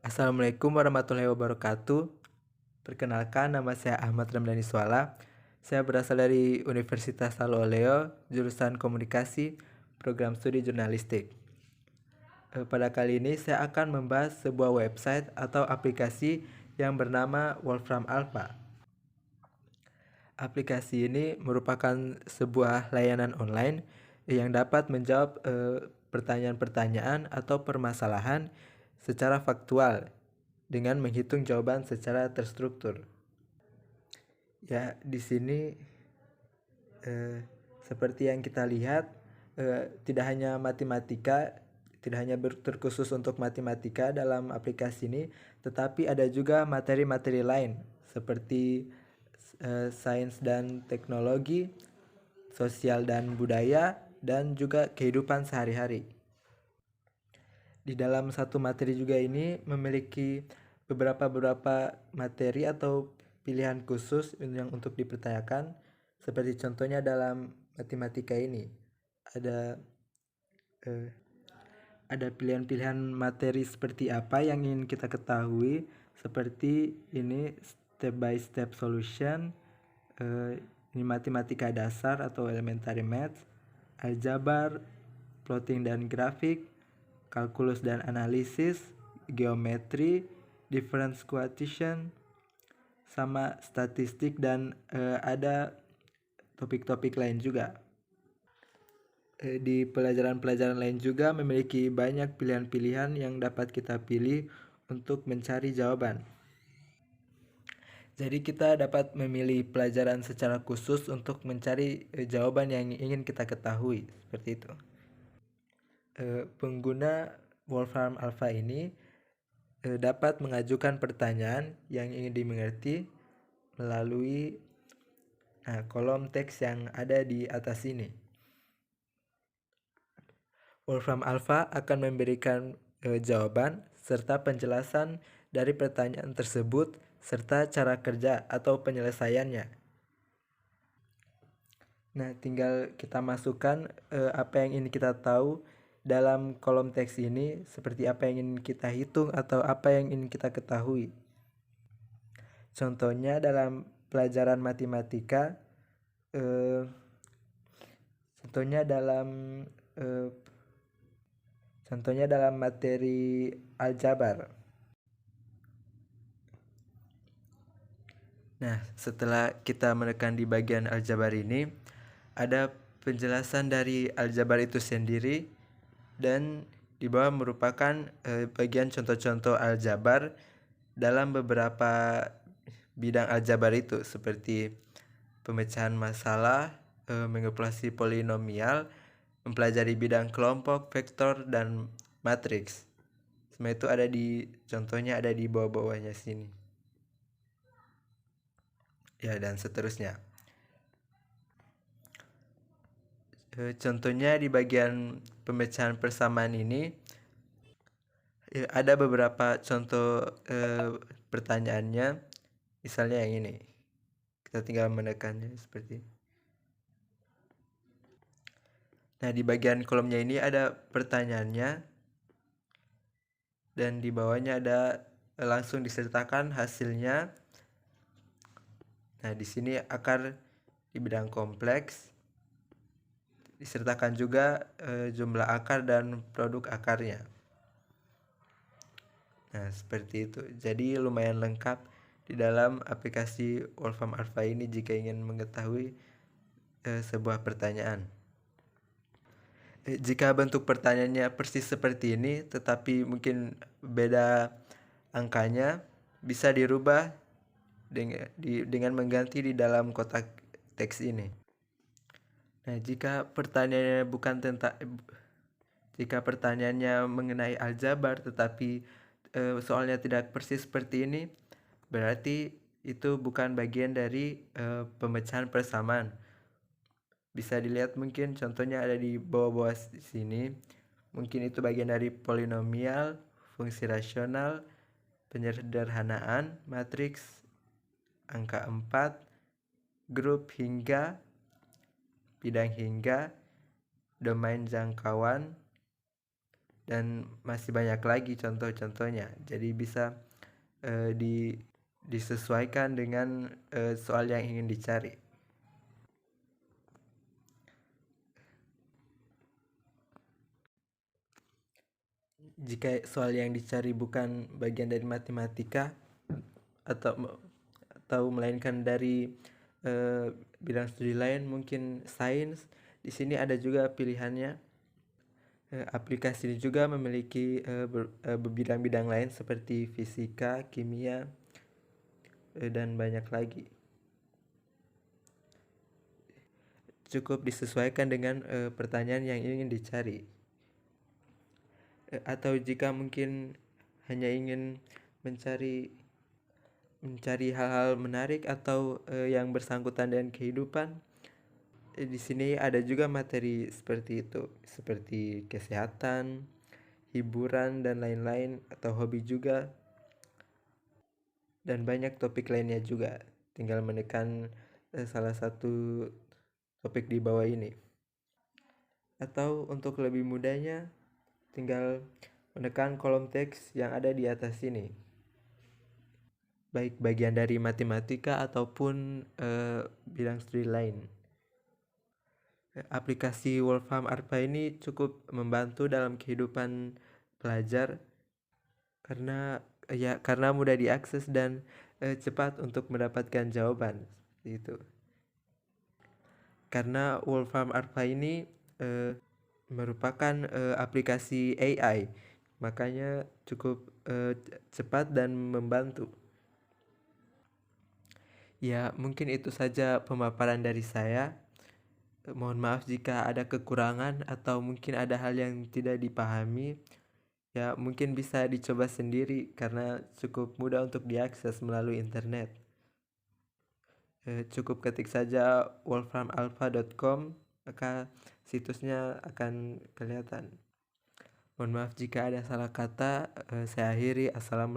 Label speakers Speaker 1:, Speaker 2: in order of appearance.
Speaker 1: Assalamualaikum warahmatullahi wabarakatuh. Perkenalkan, nama saya Ahmad Ramdhani Swala. Saya berasal dari Universitas Taloleo, jurusan Komunikasi, program studi Jurnalistik. Pada kali ini saya akan membahas sebuah website atau aplikasi yang bernama Wolfram Alpha. Aplikasi ini merupakan sebuah layanan online yang dapat menjawab pertanyaan-pertanyaan atau permasalahan secara faktual dengan menghitung jawaban secara terstruktur. Ya, di sini seperti yang kita lihat, tidak hanya matematika, tidak hanya terkhusus untuk matematika dalam aplikasi ini, tetapi ada juga materi-materi lain seperti sains dan teknologi, sosial dan budaya, dan juga kehidupan sehari-hari. Di dalam satu materi juga ini memiliki beberapa materi atau pilihan khusus yang untuk dipertanyakan, seperti contohnya dalam matematika ini ada pilihan-pilihan materi seperti apa yang ingin kita ketahui, seperti ini step by step solution, ini matematika dasar atau elementary maths, aljabar, plotting dan grafik, kalkulus dan analisis, geometri, difference quotient, sama statistik, dan ada topik-topik lain juga. Di pelajaran-pelajaran lain juga memiliki banyak pilihan-pilihan yang dapat kita pilih untuk mencari jawaban. Jadi kita dapat memilih pelajaran secara khusus untuk mencari jawaban yang ingin kita ketahui, seperti itu. Pengguna Wolfram Alpha ini dapat mengajukan pertanyaan yang ingin dimengerti melalui kolom teks yang ada di atas ini. Wolfram Alpha akan memberikan jawaban serta penjelasan dari pertanyaan tersebut serta cara kerja atau penyelesaiannya. Nah, tinggal kita masukkan apa yang ingin kita tahu dalam kolom teks ini, seperti apa yang ingin kita hitung atau apa yang ingin kita ketahui. Contohnya dalam pelajaran matematika, contohnya dalam materi aljabar. Nah, setelah kita menekan di bagian aljabar ini, ada penjelasan dari aljabar itu sendiri, dan di bawah merupakan bagian contoh-contoh aljabar dalam beberapa bidang aljabar itu, seperti pemecahan masalah, mengoperasi polinomial, mempelajari bidang kelompok, vektor, dan matriks. Semua itu ada di contohnya, ada di bawah-bawahnya sini. Ya, dan seterusnya. Contohnya di bagian pemecahan persamaan ini ada beberapa contoh pertanyaannya. Misalnya yang ini, kita tinggal menekannya seperti. Nah, di bagian kolomnya ini ada pertanyaannya, dan di bawahnya ada langsung disertakan hasilnya. Nah, di sini akar di bidang kompleks, disertakan juga jumlah akar dan produk akarnya. Nah, seperti itu. Jadi lumayan lengkap di dalam aplikasi Wolfram Alpha ini jika ingin mengetahui sebuah pertanyaan. Jika bentuk pertanyaannya persis seperti ini, tetapi mungkin beda angkanya, bisa dirubah dengan mengganti di dalam kotak teks ini. Nah, jika pertanyaannya mengenai aljabar tetapi soalnya tidak persis seperti ini, berarti itu bukan bagian dari pemecahan persamaan. Bisa dilihat mungkin contohnya ada di bawah-bawah sini. Mungkin itu bagian dari polinomial, fungsi rasional, penyederhanaan, matriks, angka 4, grup hingga, bidang hingga, domain jangkauan, dan masih banyak lagi contoh-contohnya. Jadi bisa disesuaikan dengan soal yang ingin dicari. Jika soal yang dicari bukan bagian dari matematika atau melainkan dari bidang studi lain, mungkin sains, di sini ada juga pilihannya. Aplikasi ini juga memiliki bidang-bidang lain seperti fisika, kimia, dan banyak lagi. Cukup disesuaikan dengan pertanyaan yang ingin dicari. Atau jika mungkin hanya ingin mencari hal-hal menarik atau yang bersangkutan dengan kehidupan, di sini ada juga materi seperti itu, seperti kesehatan, hiburan, dan lain-lain, atau hobi juga, dan banyak topik lainnya juga. Tinggal menekan salah satu topik di bawah ini. Atau untuk lebih mudahnya, tinggal menekan kolom teks yang ada di atas sini. Baik bagian dari matematika ataupun bidang studi lain. Aplikasi Wolfram Arpa ini cukup membantu dalam kehidupan pelajar karena mudah diakses dan cepat untuk mendapatkan jawaban, seperti itu. Karena Wolfram Arpa ini merupakan aplikasi AI, makanya cukup cepat dan membantu. Ya, mungkin itu saja pemaparan dari saya. Mohon maaf jika ada kekurangan atau mungkin ada hal yang tidak dipahami. Ya, mungkin bisa dicoba sendiri karena cukup mudah untuk diakses melalui internet. Cukup ketik saja wolframalpha.com, maka situsnya akan kelihatan. Mohon maaf jika ada salah kata. Saya akhiri. Assalamualaikum.